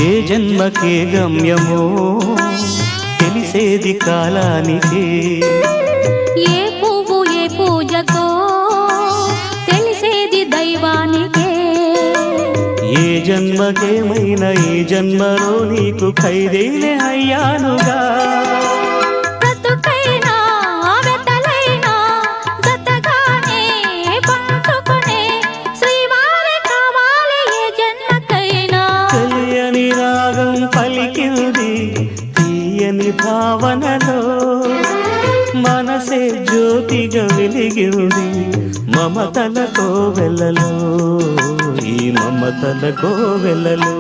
ఏ జన్మకే గమ్యమో తెలిసేది కాలానికి, ఏ పువ్వు ఏ పూజకో తెలిసేది దైవానికే. ఏ జన్మకేమైనా ఈ జన్మలో నీకు ఖైదీనే అయ్యానుగా. బ్రతుకైనా వెతలైనా జతగానే పంచుకునే శ్రీవారి కావాలి ఏ జన్మకైనా. తెలియని రాగం పలికింది తీయని భావనలో, మనసే జ్యోతిగా వెలిగింది మమతల కోవెలలో, ఈ మమతల కోవెలలో.